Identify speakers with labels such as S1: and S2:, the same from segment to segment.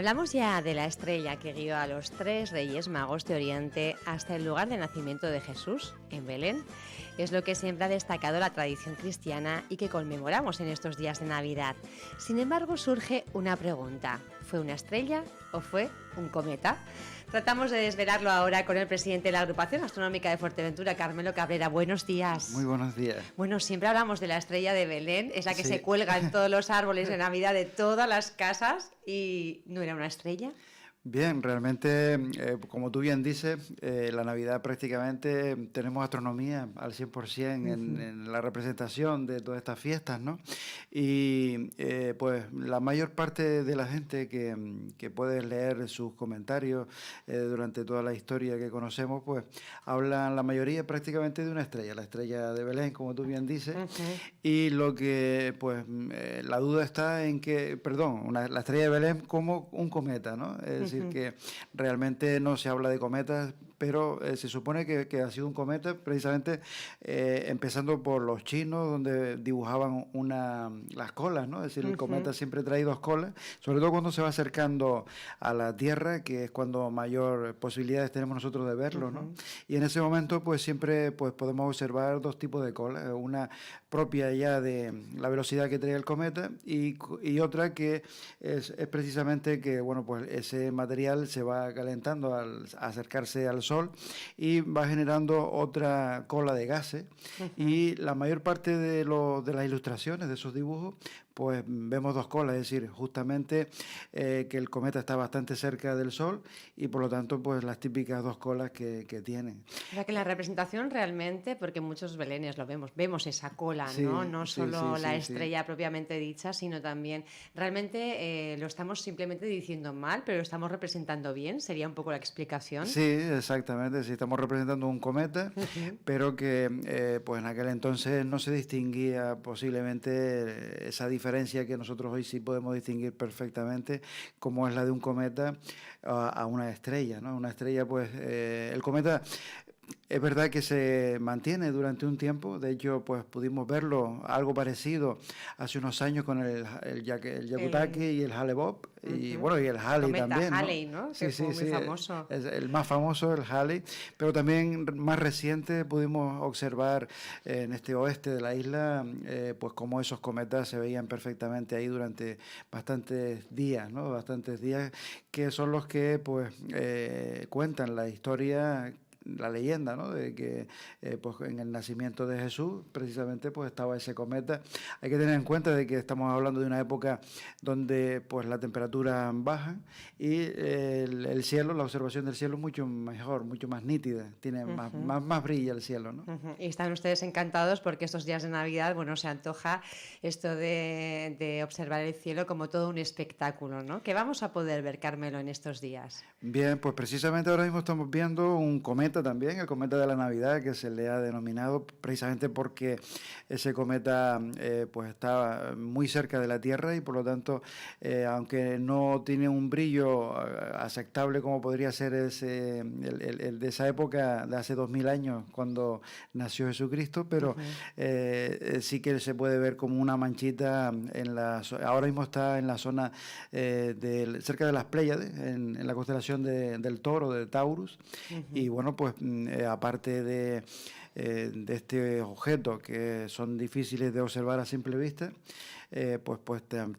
S1: Hablamos ya de la estrella que guió a los 3 reyes magos de Oriente hasta el lugar de nacimiento de Jesús, en Belén. Es lo que siempre ha destacado la tradición cristiana y que conmemoramos en estos días de Navidad. Sin embargo, surge una pregunta. ¿Fue una estrella o fue un cometa? Tratamos de desvelarlo ahora con el presidente de la Agrupación Astronómica de Fuerteventura, Carmelo Cabrera. Buenos días.
S2: Muy buenos días.
S1: Bueno, siempre hablamos de la estrella de Belén, es la que
S2: Sí.
S1: se cuelga en todos los árboles de Navidad de todas las casas, y ¿no era una estrella?
S2: Bien, realmente, como tú bien dices, la Navidad prácticamente tenemos astronomía al 100% en la representación de todas estas fiestas, ¿no? Y pues la mayor parte de la gente que puede leer sus comentarios durante toda la historia que conocemos, pues hablan la mayoría prácticamente de una estrella, la estrella de Belén, como tú bien dices. Y lo que, pues, la duda está en que, la estrella de Belén como un cometa, ¿no? Es decir, que realmente no se habla de cometas, pero se supone que ha sido un cometa precisamente empezando por los chinos, donde dibujaban las colas, ¿no? Es decir, el cometa siempre trae dos colas, sobre todo cuando se va acercando a la Tierra, que es cuando mayor posibilidades tenemos nosotros de verlo, ¿no? Y en ese momento, pues siempre pues podemos observar dos tipos de colas, una propia ya de la velocidad que trae el cometa y otra que es precisamente que, bueno, pues ese material se va calentando al acercarse al Sol y va generando otra cola de gases. Y la mayor parte de las ilustraciones de esos dibujos, pues vemos dos colas, es decir, justamente que el cometa está bastante cerca del Sol y por lo tanto pues las típicas dos colas que tiene.
S1: O sea que la representación realmente, porque muchos belenes lo vemos esa cola,
S2: Sí,
S1: ¿no? No
S2: sí,
S1: solo
S2: sí,
S1: la
S2: sí,
S1: estrella propiamente dicha, sino también realmente lo estamos simplemente diciendo mal, pero lo estamos representando bien, sería un poco la explicación.
S2: Sí, exactamente, sí, estamos representando un cometa, pero que pues en aquel entonces no se distinguía posiblemente esa diferencia que nosotros hoy sí podemos distinguir perfectamente, como es la de un cometa a una estrella, ¿no? Una estrella, pues el cometa es verdad que se mantiene durante un tiempo, de hecho pues pudimos verlo algo parecido hace unos años con el Hyakutake y el Hale-Bopp y bueno, y el Halley también, ¿no?
S1: Halley, ¿no? Que fue muy famoso.
S2: Es el más famoso, el Halley, pero también más reciente pudimos observar en este oeste de la isla pues cómo esos cometas se veían perfectamente ahí durante bastantes días, ¿no? Bastantes días que son los que pues cuentan la historia, la leyenda, ¿no? De que pues en el nacimiento de Jesús precisamente pues estaba ese cometa. Hay que tener en cuenta de que estamos hablando de una época donde pues la temperatura baja y el cielo, la observación del cielo es mucho mejor, mucho más nítida, tiene más brilla el cielo, ¿no?
S1: Y están ustedes encantados porque estos días de Navidad, bueno, se antoja esto de observar el cielo como todo un espectáculo, ¿no? ¿Qué vamos a poder ver, Carmelo, en estos días?
S2: Bien, pues precisamente ahora mismo estamos viendo un cometa también, el cometa de la Navidad, que se le ha denominado precisamente porque ese cometa pues está muy cerca de la Tierra y por lo tanto, aunque no tiene un brillo aceptable como podría ser el de esa época de hace 2000 años cuando nació Jesucristo, pero sí que se puede ver como una manchita ahora mismo está en la zona cerca de las Pléyades, en la constelación del Toro, de Taurus, y bueno, pues aparte de este objeto que son difíciles de observar a simple vista,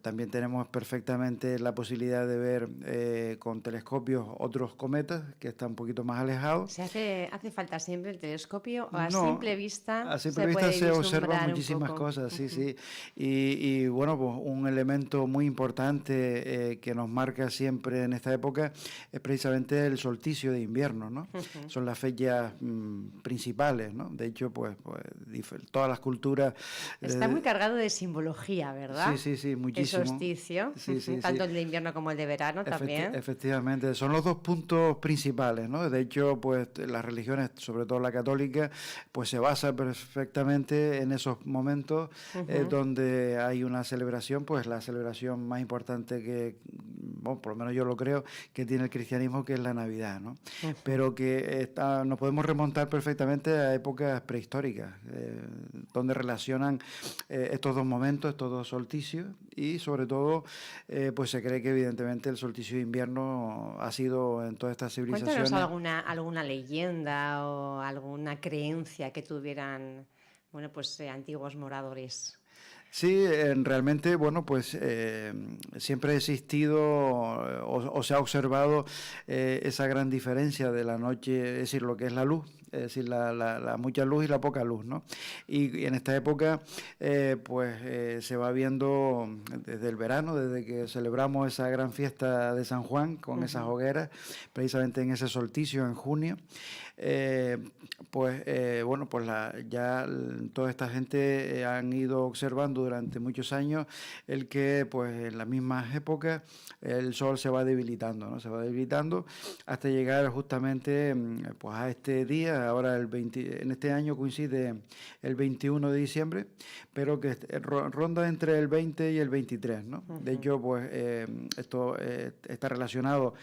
S2: también tenemos perfectamente la posibilidad de ver con telescopios otros cometas que están un poquito más alejados.
S1: ¿Hace falta siempre el telescopio o a
S2: No,
S1: simple vista
S2: a simple vista se observan muchísimas
S1: poco?
S2: cosas, sí. Y bueno, pues un elemento muy importante que nos marca siempre en esta época es precisamente el solsticio de invierno, ¿no? Son las fechas principales, ¿no? De hecho, pues todas las culturas...
S1: Está muy cargado de simbología, ¿verdad?
S2: Sí, muchísimo.
S1: El solsticio,
S2: Sí,
S1: tanto el de invierno como el de verano también.
S2: Efectivamente, son los dos puntos principales, ¿no? De hecho, pues las religiones, sobre todo la católica, pues se basa perfectamente en esos momentos donde hay una celebración, pues la celebración más importante que, bueno, por lo menos yo lo creo, que tiene el cristianismo, que es la Navidad, ¿no? Pero que nos podemos remontar perfectamente a épocas prehistóricas. donde relacionan estos dos momentos, estos dos solsticios, y sobre todo pues se cree que evidentemente el solsticio de invierno ha sido en todas estas civilizaciones.
S1: Cuéntanos alguna leyenda o alguna creencia que tuvieran, bueno, pues antiguos moradores.
S2: Sí, realmente, bueno, pues siempre ha existido o se ha observado esa gran diferencia de la noche, es decir, lo que es la luz, es decir, la mucha luz y la poca luz, ¿no? Y en esta época, pues se va viendo desde el verano, desde que celebramos esa gran fiesta de San Juan con esas hogueras, precisamente en ese solsticio en junio. Bueno, pues ya toda esta gente han ido observando durante muchos años el que pues en las mismas épocas el sol se va debilitando, ¿no? Se va debilitando hasta llegar justamente pues a este día, ahora en este año coincide el 21 de diciembre, pero que ronda entre el 20 y el 23, ¿no? De hecho, pues esto está relacionado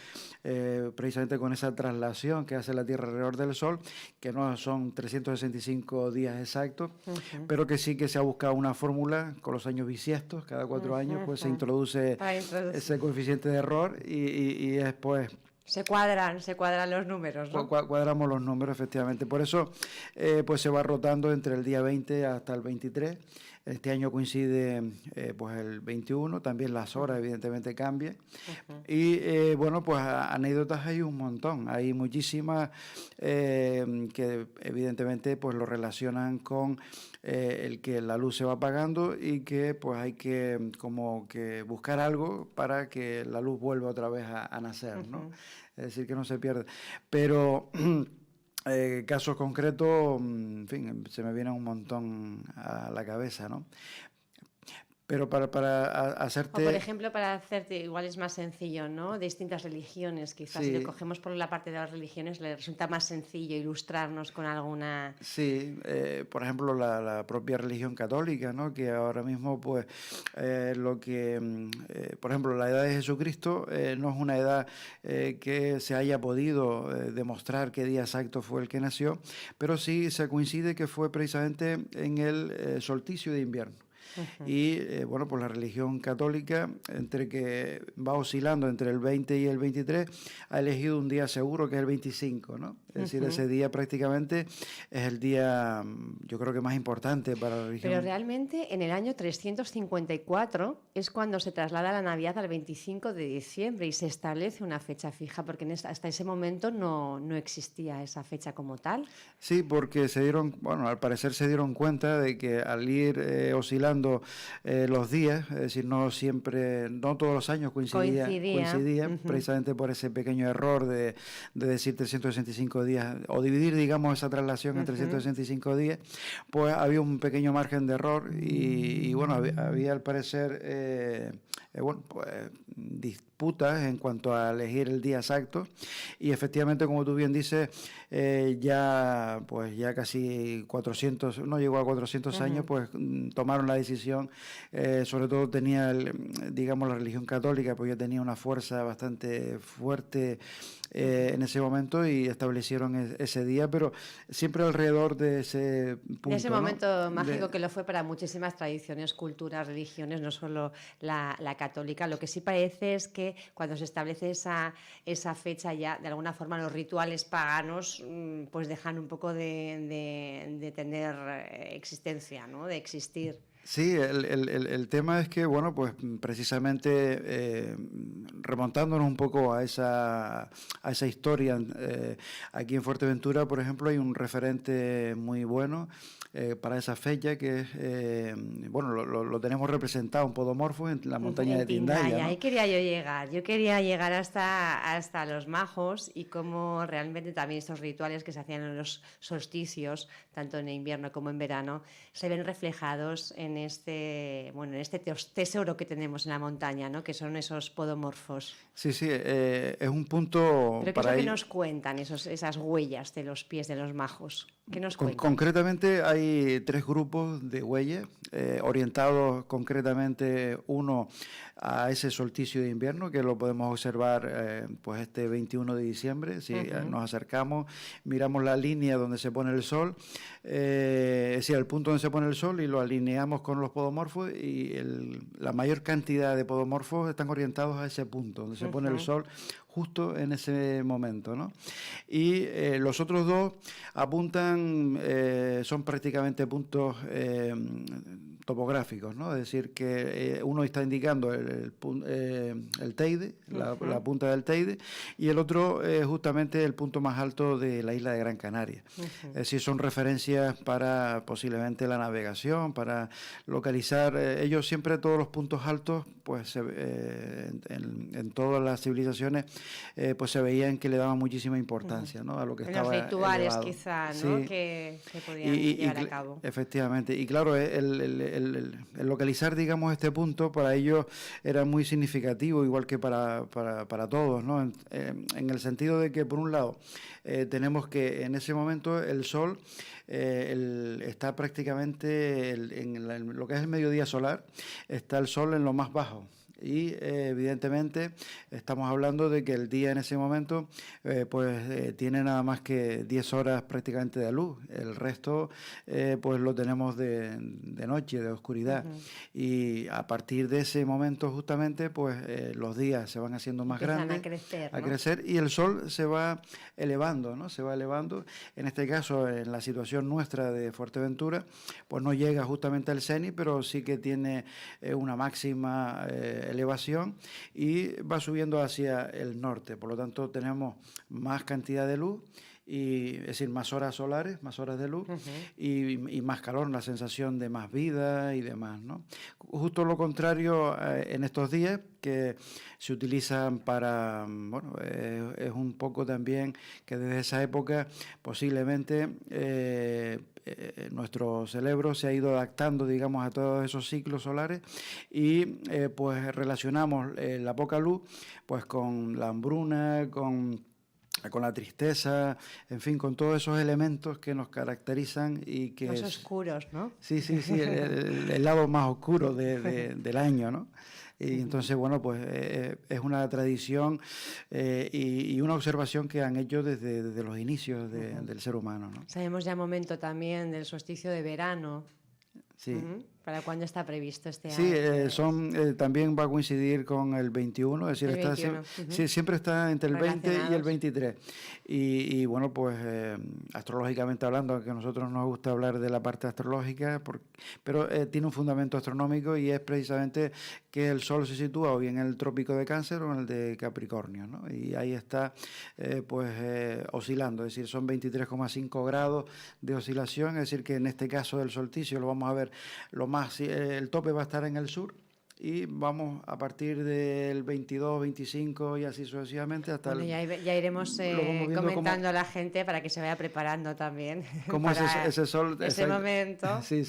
S2: precisamente con esa traslación que hace la Tierra alrededor del Sol, que no son 365 días exactos, pero que sí que se ha buscado una fórmula con los años bisiestos, cada 4 años pues se introduce ese coeficiente de error y es pues...
S1: Se cuadran los números, ¿no?
S2: Cuadramos los números, efectivamente. Por eso pues se va rotando entre el día 20 hasta el 23. Este año coincide pues el 21, también las horas evidentemente cambian. Y bueno, pues anécdotas hay un montón, hay muchísimas que evidentemente pues lo relacionan con el que la luz se va apagando y que pues hay que como que buscar algo para que la luz vuelva otra vez a nacer, ¿no? Es decir, que no se pierda. Pero... casos concretos, en fin, se me viene un montón a la cabeza, ¿no? Pero para hacerte...
S1: O, por ejemplo, para hacerte, igual es más sencillo, ¿no? Distintas religiones, quizás
S2: sí.
S1: Si lo cogemos por la parte de las religiones, le resulta más sencillo ilustrarnos con alguna...
S2: Sí, por ejemplo, la propia religión católica, ¿no? Que ahora mismo, pues, lo que... por ejemplo, la edad de Jesucristo no es una edad que se haya podido demostrar qué día exacto fue el que nació, pero sí se coincide que fue precisamente en el solsticio de invierno. Y bueno, pues la religión católica, entre que va oscilando entre el 20 y el 23, ha elegido un día seguro que es el 25, ¿no? Es decir, ese día prácticamente es el día, yo creo que más importante para la religión.
S1: Pero realmente en el año 354 es cuando se traslada la Navidad al 25 de diciembre y se establece una fecha fija, porque hasta ese momento no existía esa fecha como tal.
S2: Sí, porque al parecer se dieron cuenta de que al ir oscilando los días, es decir, no todos los años coincidían precisamente por ese pequeño error de decir 365 días, o dividir, digamos, esa traslación en 365 días, pues había un pequeño margen de error y bueno, había al parecer, pues, disputas en cuanto a elegir el día exacto y efectivamente, como tú bien dices, ya casi 400, no llegó a 400 años, pues tomaron la decisión, sobre todo digamos, la religión católica, pues ya tenía una fuerza bastante fuerte en ese momento y establecieron ese día, pero siempre alrededor de ese punto.
S1: De ese momento mágico que lo fue para muchísimas tradiciones, culturas, religiones, no solo la católica. Lo que sí parece es que cuando se establece esa fecha ya, de alguna forma, los rituales paganos pues dejan un poco de tener existencia, ¿no? De existir.
S2: Sí, el tema es que, bueno, pues precisamente remontándonos un poco a esa historia, aquí en Fuerteventura, por ejemplo, hay un referente muy bueno para esa fecha que es, bueno, lo tenemos representado, un podomorfo en la montaña de Tindaya, ¿no?
S1: Ahí quería yo quería llegar hasta los majos y cómo realmente también estos rituales que se hacían en los solsticios, tanto en invierno como en verano, se ven reflejados en este tesoro que tenemos en la montaña, ¿no? Que son esos podomorfos.
S2: Sí, es un punto.
S1: ¿Pero qué es lo que nos cuentan esas huellas de los pies de los majos? ¿Qué nos cuentan?
S2: Concretamente hay 3 grupos de bueyes orientados concretamente uno a ese solsticio de invierno que lo podemos observar pues este 21 de diciembre. Si nos acercamos, miramos la línea donde se pone el sol, es decir, el punto donde se pone el sol, y lo alineamos con los podomorfos, y la mayor cantidad de podomorfos están orientados a ese punto donde se pone el sol, justo en ese momento, ¿no? Y los otros 2 apuntan, son prácticamente puntos topográficos, ¿no? Es decir, que uno está indicando el Teide, la punta del Teide, y el otro justamente el punto más alto de la isla de Gran Canaria. Es decir, son referencias para posiblemente la navegación, para localizar, ellos siempre todos los puntos altos, pues en todas las civilizaciones, pues se veían que le daban muchísima importancia, ¿no? A lo que estaba
S1: los rituales
S2: elevado.
S1: Quizá, ¿no?
S2: Sí.
S1: Que podían llevar a cabo.
S2: Efectivamente, y claro, el localizar, digamos, este punto para ellos era muy significativo, igual que para todos, ¿no? En el sentido de que, por un lado, tenemos que en ese momento el sol está prácticamente en lo que es el mediodía solar, está el sol en lo más bajo. Y evidentemente estamos hablando de que el día en ese momento tiene nada más que 10 horas prácticamente de luz. El resto pues lo tenemos de noche, de oscuridad. Y a partir de ese momento justamente pues los días se van haciendo más grandes,
S1: a
S2: crecer, y el sol se va elevando, ¿no? Se va elevando. En este caso, en la situación nuestra de Fuerteventura, pues no llega justamente al cenit, pero sí que tiene una máxima elevación, y va subiendo hacia el norte. Por lo tanto, tenemos más cantidad de luz, y es decir, más horas solares, más horas de luz, y más calor, la sensación de más vida y demás, ¿no? Justo lo contrario en estos días, que se utilizan para, bueno, es un poco también que desde esa época posiblemente nuestro cerebro se ha ido adaptando, digamos, a todos esos ciclos solares, y pues relacionamos la poca luz pues con la hambruna, con la tristeza, en fin, con todos esos elementos que nos caracterizan y que...
S1: Los oscuros, ¿no?
S2: Sí, el lado más oscuro del año, ¿no? Y entonces, bueno, pues es una tradición y una observación que han hecho desde los inicios del ser humano, ¿no?
S1: Sabemos ya momento también del solsticio de verano.
S2: Sí.
S1: ¿Para cuándo está previsto este año?
S2: Sí, también va a coincidir con el 21, es decir,
S1: el 21.
S2: Siempre está entre el 20 y el 23. Y bueno, pues astrológicamente hablando, aunque a nosotros nos gusta hablar de la parte astrológica, pero tiene un fundamento astronómico, y es precisamente que el Sol se sitúa o bien en el trópico de Cáncer o en el de Capricornio, ¿no? Y ahí está oscilando, es decir, son 23,5 grados de oscilación, es decir, que en este caso del solsticio lo vamos a ver el tope va a estar en el sur, y vamos a partir del 22, 25 y así sucesivamente hasta
S1: ya iremos comentando a la gente para que se vaya preparando también.
S2: Cómo es ese sol.
S1: Ese momento.
S2: Sí.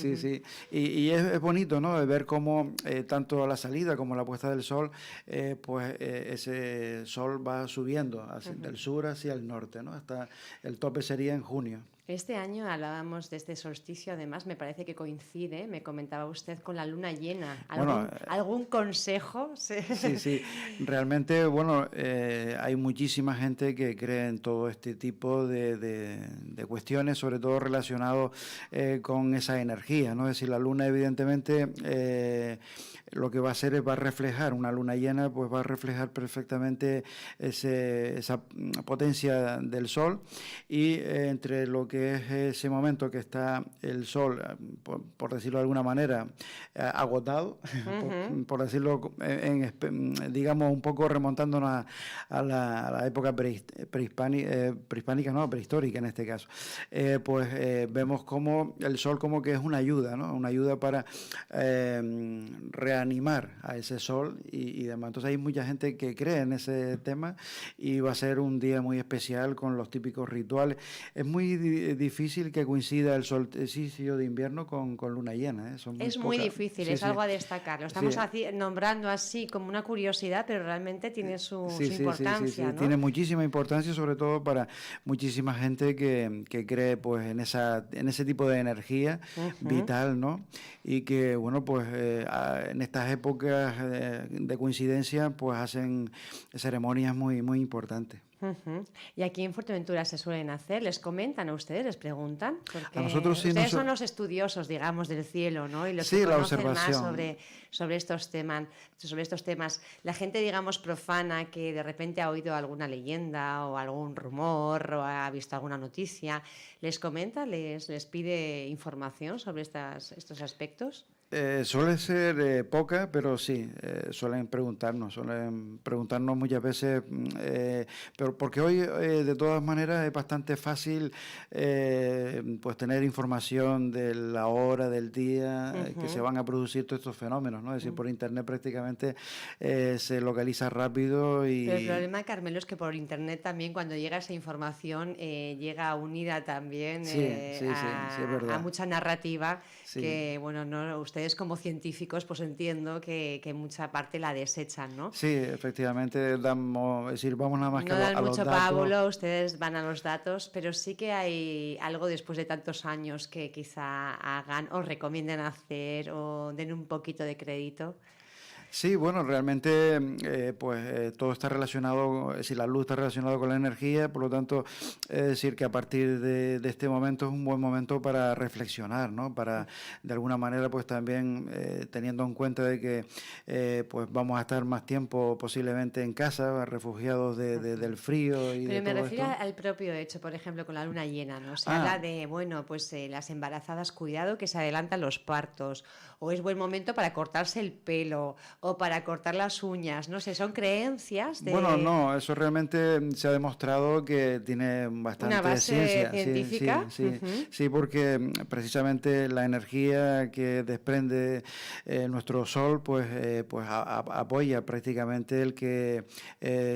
S2: Y es bonito, ¿no? De ver cómo tanto la salida como la puesta del sol, ese sol va subiendo del sur hacia el norte, ¿no? Hasta el tope sería en junio.
S1: Este año hablábamos de este solsticio, además me parece que coincide, me comentaba usted, con la luna llena. ¿Algún consejo?
S2: Sí. Realmente, bueno, hay muchísima gente que cree en todo este tipo de cuestiones, sobre todo relacionado con esa energía, ¿no? Es decir, la luna evidentemente lo que va a hacer va a reflejar, una luna llena, pues va a reflejar perfectamente esa potencia del sol, y entre lo que es ese momento que está el sol, por decirlo de alguna manera, agotado, por decirlo, digamos, un poco remontándonos a la época prehistórica en este caso, vemos como el sol como que es una ayuda, ¿no? Una ayuda para reanimar a ese sol y demás. Entonces hay mucha gente que cree en ese tema, y va a ser un día muy especial con los típicos rituales. Es muy difícil que coincida el solsticio de invierno con luna llena, ¿eh?
S1: Es muy difícil, es algo a destacar. Lo estamos nombrando así como una curiosidad, pero realmente tiene su importancia, ¿no?
S2: Tiene muchísima importancia, sobre todo para muchísima gente que cree pues en ese tipo de energía vital, ¿no? Y que, bueno, pues en estas épocas de coincidencia, pues hacen ceremonias muy, muy importantes.
S1: ¿Y aquí en Fuerteventura se suelen hacer? ¿Les comentan a ustedes? ¿Les preguntan? Porque
S2: a nosotros sí,
S1: ustedes son los estudiosos, digamos, del cielo, ¿no? Y los que conocen más sobre estos temas. La gente, digamos, profana que de repente ha oído alguna leyenda o algún rumor o ha visto alguna noticia, ¿les comenta? ¿Les pide información sobre estos aspectos?
S2: Suele ser poca, pero sí, suelen preguntarnos muchas veces, pero porque hoy de todas maneras es bastante fácil pues tener información de la hora, del día que se van a producir todos estos fenómenos, ¿no? Es decir, por internet prácticamente se localiza rápido y...
S1: Pero el problema, Carmelo, es que por internet también cuando llega esa información llega unida también a mucha narrativa que, bueno, no ustedes como científicos pues entiendo que mucha parte la desechan, ¿no?
S2: Sí, efectivamente, vamos nada más que a los datos. No dan mucho
S1: pábulo, ustedes van a los datos, pero sí que hay algo después de tantos años que quizá hagan o recomienden hacer o den un poquito de crédito.
S2: Sí, bueno, realmente todo está relacionado, es decir, la luz está relacionada con la energía, por lo tanto, es decir, que a partir de este momento es un buen momento para reflexionar, ¿no? Para, de alguna manera, pues también teniendo en cuenta de que pues vamos a estar más tiempo posiblemente en casa, refugiados del frío y
S1: pero
S2: de todo esto.
S1: Pero me refiero al propio hecho, por ejemplo, con la luna llena, ¿no? Se habla de, bueno, pues las embarazadas, cuidado que se adelantan los partos, o es buen momento para cortarse el pelo, o para cortar las uñas, no sé, son creencias de...
S2: Bueno, no, eso realmente se ha demostrado que tiene bastante
S1: una base
S2: ciencia.
S1: científica.
S2: Sí, porque precisamente la energía que desprende nuestro sol, pues apoya prácticamente el que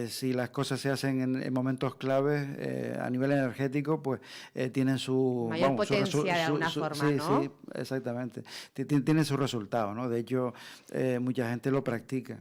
S2: si las cosas se hacen en momentos claves a nivel energético, pues tienen su...
S1: mayor potencia de alguna forma, ¿no?
S2: Sí, exactamente. Tiene su resultado, ¿no? De hecho, mucha gente lo practica.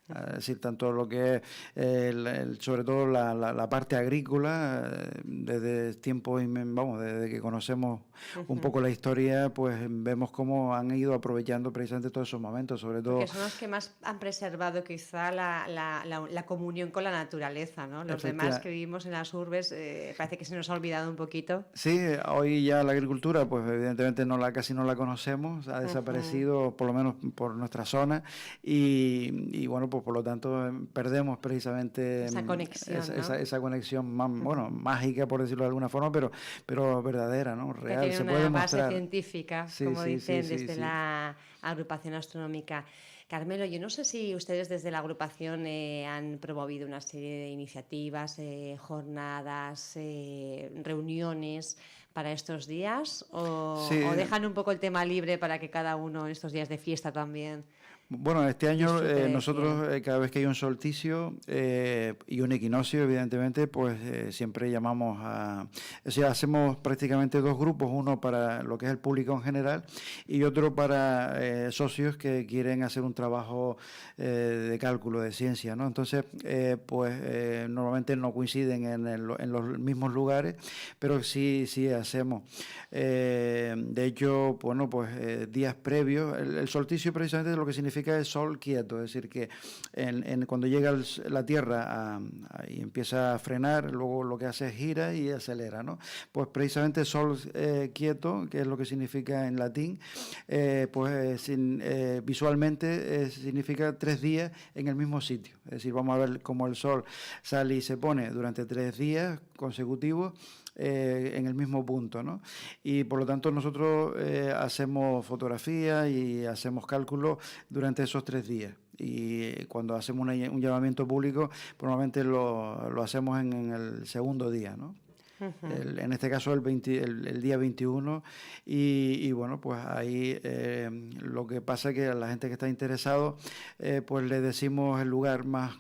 S2: Es decir, tanto lo que es sobre todo la parte agrícola, desde tiempo, desde que conocemos un poco la historia, pues vemos cómo han ido aprovechando precisamente todos esos momentos, sobre todo...
S1: Porque son los que más han preservado quizá la comunión con la naturaleza, ¿no? Los demás que vivimos en las urbes parece que se nos ha olvidado un poquito.
S2: Sí, hoy ya la agricultura, pues evidentemente casi no la conocemos, ha desaparecido por lo menos por nuestra zona y bueno, pues por lo tanto perdemos precisamente
S1: esa conexión, ¿no?
S2: esa conexión mágica, por decirlo de alguna forma, pero verdadera, ¿no? Real,
S1: se puede demostrar. Base científica, como dicen desde la agrupación astronómica. Carmelo, yo no sé si ustedes desde la agrupación han promovido una serie de iniciativas, jornadas, reuniones para estos días o dejan un poco el tema libre para que cada uno en estos días de fiesta también...
S2: Bueno, este año nosotros cada vez que hay un solsticio y un equinoccio, evidentemente, pues siempre llamamos o sea, hacemos prácticamente dos grupos, uno para lo que es el público en general y otro para socios que quieren hacer un trabajo de cálculo, de ciencia, ¿no? Entonces, normalmente no coinciden en los mismos lugares, pero sí hacemos. De hecho, bueno, pues días previos, el solsticio precisamente lo que significa es sol quieto, es decir, que cuando llega la Tierra y empieza a frenar, luego lo que hace es gira y acelera, ¿no? Pues precisamente sol quieto, que es lo que significa en latín, visualmente significa 3 días en el mismo sitio, es decir, vamos a ver cómo el sol sale y se pone durante 3 días consecutivos en el mismo punto, ¿no? Y por lo tanto nosotros hacemos fotografía y hacemos cálculos durante esos 3 días. Y cuando hacemos un llamamiento público, probablemente lo hacemos en el segundo día, ¿no? en este caso el día 21, y bueno, pues ahí lo que pasa es que a la gente que está interesado, pues le decimos el lugar más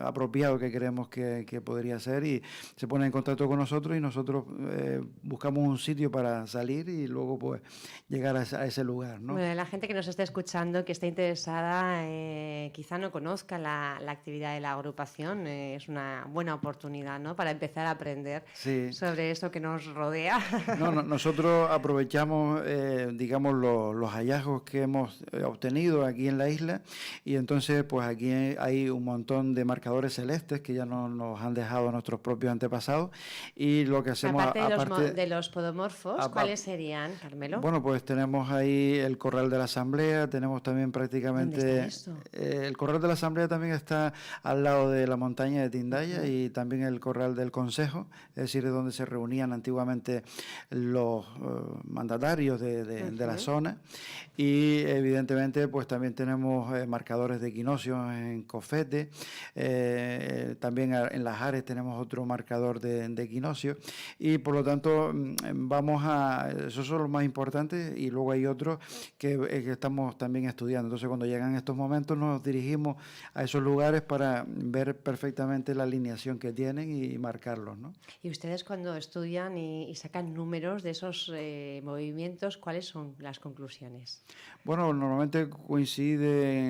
S2: apropiado que creemos que podría ser, y se pone en contacto con nosotros y nosotros buscamos un sitio para salir y luego pues llegar a ese lugar, ¿no?
S1: Bueno, la gente que nos esté escuchando, que esté interesada, quizá no conozca la actividad de la agrupación, es una buena oportunidad, ¿no?, para empezar a aprender sobre esto que nos rodea.
S2: Nosotros aprovechamos, digamos, los hallazgos que hemos obtenido aquí en la isla, y entonces pues aquí hay un montón de marcadores celestes que ya nos han dejado nuestros propios antepasados, y lo que hacemos...
S1: Aparte de los podomorfos, ¿cuáles serían, Carmelo?
S2: Bueno, pues tenemos ahí el Corral de la Asamblea, tenemos también prácticamente...
S1: ¿Dónde está esto?
S2: El Corral de la Asamblea también está al lado de la montaña de Tindaya, y también el Corral del Consejo, es decir, es donde se reunían antiguamente los mandatarios de la zona, y evidentemente pues también tenemos marcadores de equinoccios en Cofete, también en Las Ares tenemos otro marcador de equinoccios, y por lo tanto esos son los más importantes, y luego hay otros que estamos también estudiando. Entonces cuando llegan estos momentos nos dirigimos a esos lugares para ver perfectamente la alineación que tienen y marcarlos, ¿no?
S1: Y ustedes cuando estudian y sacan números de esos movimientos, ¿cuáles son las conclusiones?
S2: Bueno, normalmente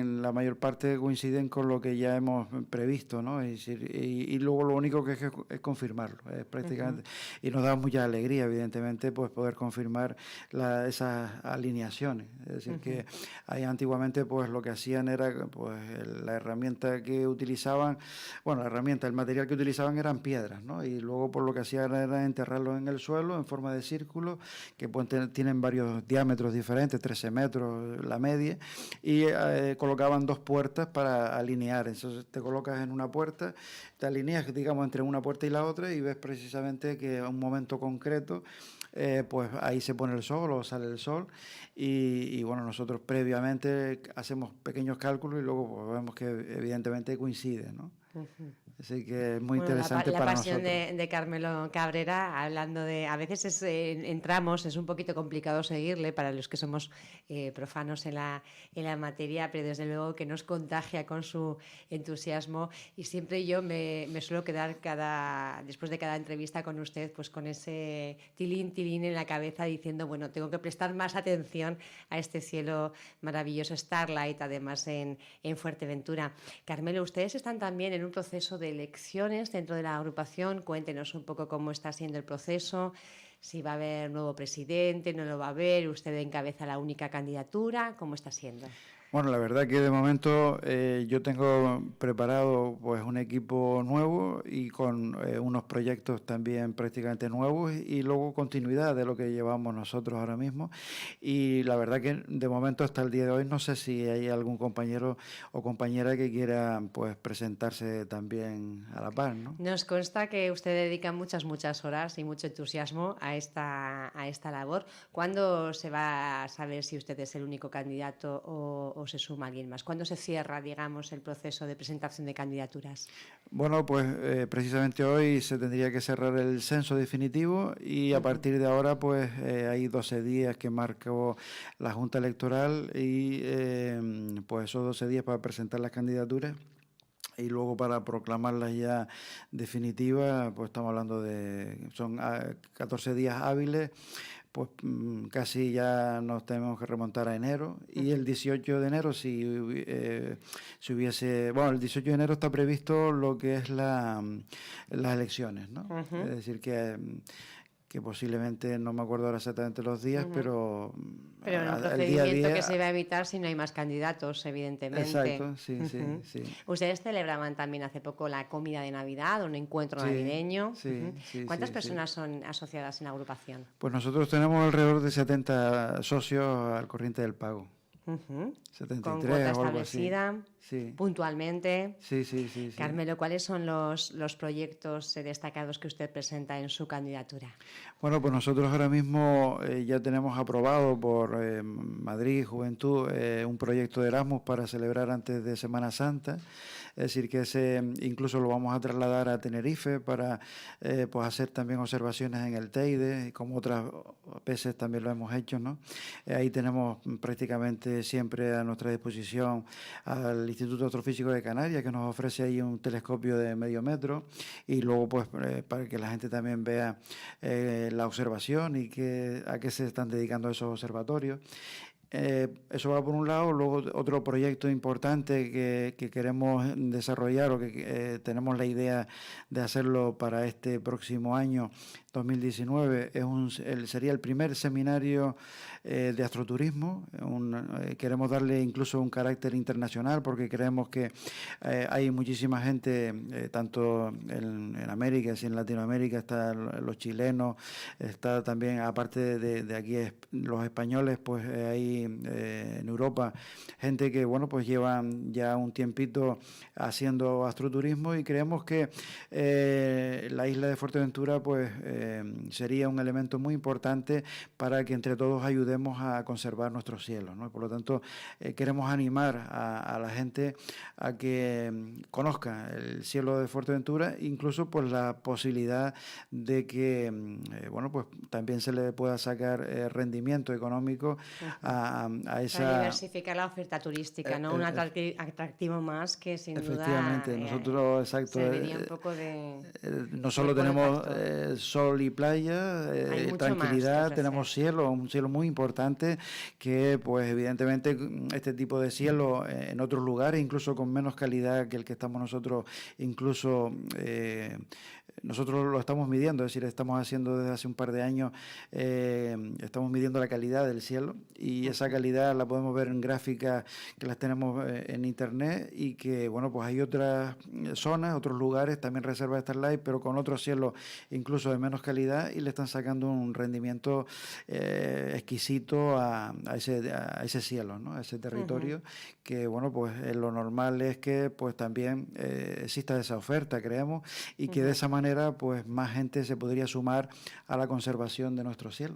S2: la mayor parte coinciden con lo que ya hemos previsto, ¿no? Y luego lo único que es confirmarlo, prácticamente. Y nos da mucha alegría, evidentemente, pues poder confirmar esas alineaciones. Es decir, que ahí antiguamente pues lo que hacían era pues la herramienta que utilizaban, el material que utilizaban eran piedras, ¿no? Y luego por lo que hacían era enterrarlos en el suelo en forma de círculo, que tienen varios diámetros diferentes, 13 metros la media, y colocaban 2 puertas para alinear. Entonces te colocas en una puerta, te alineas, digamos, entre una puerta y la otra, y ves precisamente que a un momento concreto pues ahí se pone el sol o sale el sol, y bueno, nosotros previamente hacemos pequeños cálculos y luego pues vemos que evidentemente coincide, ¿no? Así que es muy interesante para nosotros.
S1: La pasión de Carmelo Cabrera, hablando de... A veces entramos, es un poquito complicado seguirle para los que somos profanos en la materia, pero desde luego que nos contagia con su entusiasmo, y siempre yo me suelo quedar después de cada entrevista con usted, pues con ese tilín en la cabeza, diciendo, bueno, tengo que prestar más atención a este cielo maravilloso, Starlight, además en Fuerteventura. Carmelo, ustedes están también en un proceso de elecciones dentro de la agrupación. Cuéntenos un poco cómo está siendo el proceso, si va a haber nuevo presidente, no lo va a haber, usted encabeza la única candidatura, ¿cómo está siendo?
S2: Bueno, la verdad que de momento yo tengo preparado pues un equipo nuevo y con unos proyectos también prácticamente nuevos, y luego continuidad de lo que llevamos nosotros ahora mismo, y la verdad que de momento hasta el día de hoy no sé si hay algún compañero o compañera que quiera pues presentarse también a la par, ¿no?
S1: Nos consta que usted dedica muchas horas y mucho entusiasmo a esta labor. ¿Cuándo se va a saber si usted es el único candidato o se suma alguien más? ¿Cuándo se cierra, digamos, el proceso de presentación de candidaturas?
S2: Bueno, pues precisamente hoy se tendría que cerrar el censo definitivo, y a partir de ahora pues hay 12 días que marcó la Junta Electoral, y pues esos 12 días para presentar las candidaturas, y luego para proclamarlas ya definitivas, pues estamos hablando son 14 días hábiles. Pues casi ya nos tenemos que remontar a enero, y el 18 de enero si hubiese... Bueno, el 18 de enero está previsto lo que es las elecciones, ¿no? Es decir, que posiblemente, no me acuerdo ahora exactamente los días, pero
S1: en un procedimiento que se va a evitar si no hay más candidatos, evidentemente.
S2: Exacto, sí.
S1: Ustedes celebraban también hace poco la comida de Navidad, un encuentro navideño. ¿Cuántas personas son asociadas en la agrupación?
S2: Pues nosotros tenemos alrededor de 70 socios al corriente del pago. 73
S1: con cuota
S2: o algo así.
S1: establecida,
S2: Sí.
S1: puntualmente.
S2: Sí.
S1: Carmelo, ¿cuáles son los proyectos destacados que usted presenta en su candidatura?
S2: Bueno, pues nosotros ahora mismo ya tenemos aprobado por Madrid Juventud un proyecto de Erasmus para celebrar antes de Semana Santa. Es decir, que ese incluso lo vamos a trasladar a Tenerife para pues hacer también observaciones en el Teide, como otras veces también lo hemos hecho, ¿no? Ahí tenemos prácticamente siempre a nuestra disposición al Instituto Astrofísico de Canarias, que nos ofrece ahí un telescopio de medio metro, y luego pues para que la gente también vea la observación y a qué se están dedicando esos observatorios. Eso va por un lado. Luego otro proyecto importante que queremos desarrollar o que tenemos la idea de hacerlo para este próximo año 2019 sería el primer seminario de astroturismo. Queremos darle incluso un carácter internacional porque creemos que hay muchísima gente, tanto en América, y en Latinoamérica están los chilenos, está también, aparte de aquí los españoles, pues hay en Europa gente que, bueno, pues llevan ya un tiempito haciendo astroturismo, y creemos que la isla de Fuerteventura pues sería un elemento muy importante para que entre todos ayudemos a conservar nuestros cielos, ¿no? Por lo tanto, queremos animar a la gente a que conozca el cielo de Fuerteventura, incluso pues la posibilidad de que bueno, pues también se le pueda sacar rendimiento económico a esa...
S1: Para diversificar la oferta turística, ¿no? Un atractivo más que sin
S2: efectivamente,
S1: duda
S2: nosotros, exacto,
S1: serviría un poco de...
S2: no solo tenemos sol y playa, tranquilidad, tenemos cielo, un cielo muy importante que pues evidentemente este tipo de cielo en otros lugares, incluso con menos calidad que el que estamos nosotros, incluso nosotros lo estamos midiendo, es decir, estamos haciendo desde hace un par de años, estamos midiendo la calidad del cielo, y esa calidad la podemos ver en gráficas que las tenemos en internet, y que, bueno, pues hay otras zonas, otros lugares, también reservas de Starlight, pero con otro cielo incluso de menos calidad, y le están sacando un rendimiento exquisito a ese cielo, ¿no? A ese territorio, que, bueno, pues lo normal es que pues también exista esa oferta, creemos, y que de esa manera pues más gente se podría sumar a la conservación de nuestro cielo.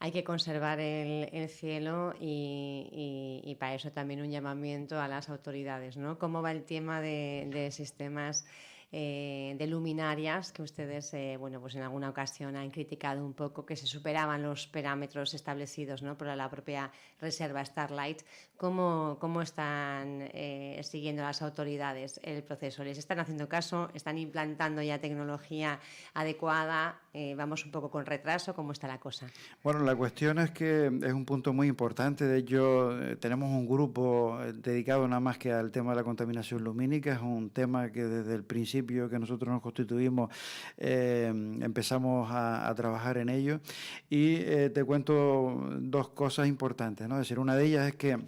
S1: Hay que conservar el cielo, y para eso también un llamamiento a las autoridades, ¿no? ¿Cómo va el tema de sistemas de luminarias que ustedes, bueno, pues en alguna ocasión han criticado un poco, que se superaban los parámetros establecidos, ¿no?, por la propia reserva Starlight? ¿Cómo están siguiendo las autoridades el proceso? ¿Les están haciendo caso? ¿Están implantando ya tecnología adecuada? ¿Vamos un poco con retraso? ¿Cómo está la cosa?
S2: Bueno, la cuestión es que es un punto muy importante. De hecho, tenemos un grupo dedicado nada más que al tema de la contaminación lumínica. Es un tema que desde el principio que nosotros nos constituimos empezamos a trabajar en ello, y te cuento dos cosas importantes, ¿no? Es decir, una de ellas es que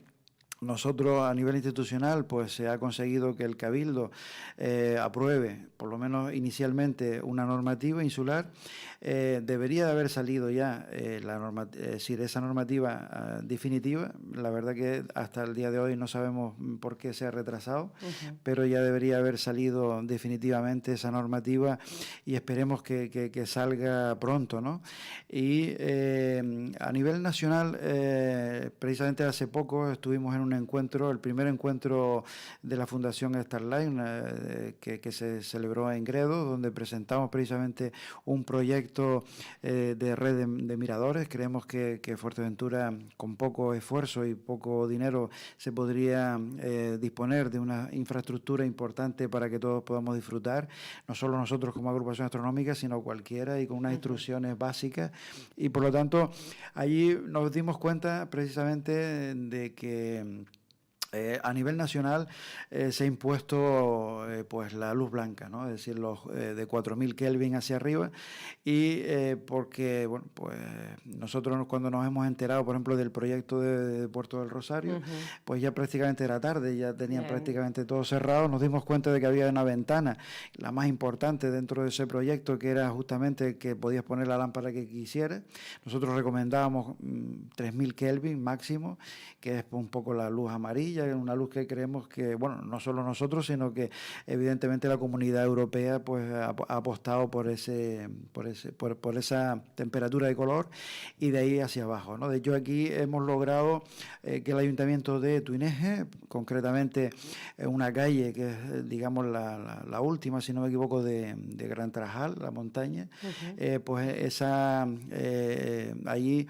S2: nosotros a nivel institucional pues se ha conseguido que el Cabildo apruebe, por lo menos inicialmente, una normativa insular. Debería de haber salido ya esa normativa definitiva. La verdad que hasta el día de hoy no sabemos por qué se ha retrasado, pero ya debería haber salido definitivamente esa normativa, y esperemos que salga pronto, ¿no? Y a nivel nacional, precisamente hace poco estuvimos en un encuentro, el primer encuentro de la Fundación Starlight, que se celebró en Gredos, donde presentamos precisamente un proyecto de red de miradores. Creemos que Fuerteventura, con poco esfuerzo y poco dinero, se podría disponer de una infraestructura importante para que todos podamos disfrutar, no solo nosotros como agrupación astronómica, sino cualquiera, y con unas instrucciones básicas. Y por lo tanto, allí nos dimos cuenta precisamente de que A nivel nacional se ha impuesto pues la luz blanca, ¿no? Es decir, los de 4000 Kelvin hacia arriba, y porque bueno, pues nosotros cuando nos hemos enterado, por ejemplo, del proyecto de Puerto del Rosario, pues ya prácticamente era tarde, ya tenían prácticamente todo cerrado. Nos dimos cuenta de que había una ventana, la más importante dentro de ese proyecto, que era justamente que podías poner la lámpara que quisieras. Nosotros recomendábamos 3000 Kelvin máximo, que es un poco la luz amarilla, una luz que creemos que, bueno, no solo nosotros, sino que evidentemente la comunidad europea pues ha apostado por esa temperatura de color, y de ahí hacia abajo, ¿no? De hecho, aquí hemos logrado que el Ayuntamiento de Tuineje, concretamente una calle que es, digamos, la última, si no me equivoco, de Gran Trajal, la montaña, pues allí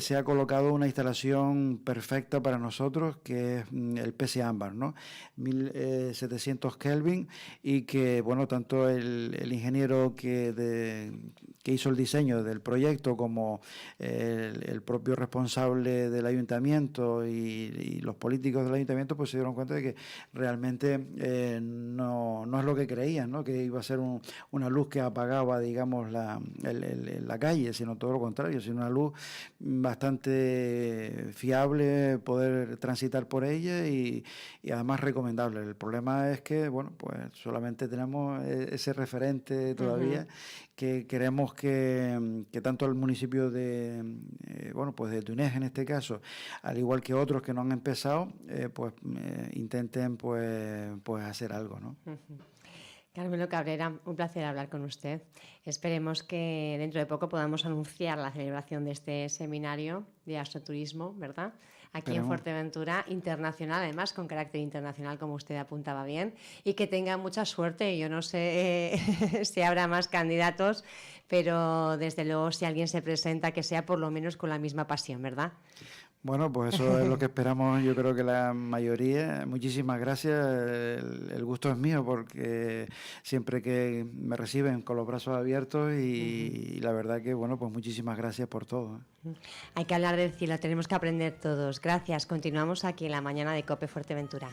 S2: se ha colocado una instalación perfecta para nosotros, que es el PC ámbar, ¿no? 1700 Kelvin, y que, bueno, tanto el ingeniero que hizo el diseño del proyecto como el propio responsable del ayuntamiento y los políticos del ayuntamiento, pues se dieron cuenta de que realmente no es lo que creían, ¿no? Que iba a ser una luz que apagaba, digamos, la calle, sino todo lo contrario, sino una luz bastante fiable, poder transitar por ella, y además recomendable. El problema es que, bueno, pues solamente tenemos ese referente todavía, que queremos que tanto el municipio de pues de Tuineje en este caso, al igual que otros que no han empezado, intenten pues hacer algo, ¿no?
S1: Carmelo Cabrera, un placer hablar con usted. Esperemos que dentro de poco podamos anunciar la celebración de este seminario de astroturismo, ¿verdad? Aquí en Fuerteventura, internacional, además con carácter internacional, como usted apuntaba bien, y que tenga mucha suerte. Yo no sé si habrá más candidatos, pero desde luego, si alguien se presenta, que sea por lo menos con la misma pasión, ¿verdad?
S2: Bueno, pues eso es lo que esperamos, yo creo que la mayoría. Muchísimas gracias, el gusto es mío, porque siempre que me reciben con los brazos abiertos, y la verdad que, bueno, pues muchísimas gracias por todo.
S1: Hay que hablar del cielo, tenemos que aprender todos. Gracias, continuamos aquí en la mañana de COPE Fuerteventura.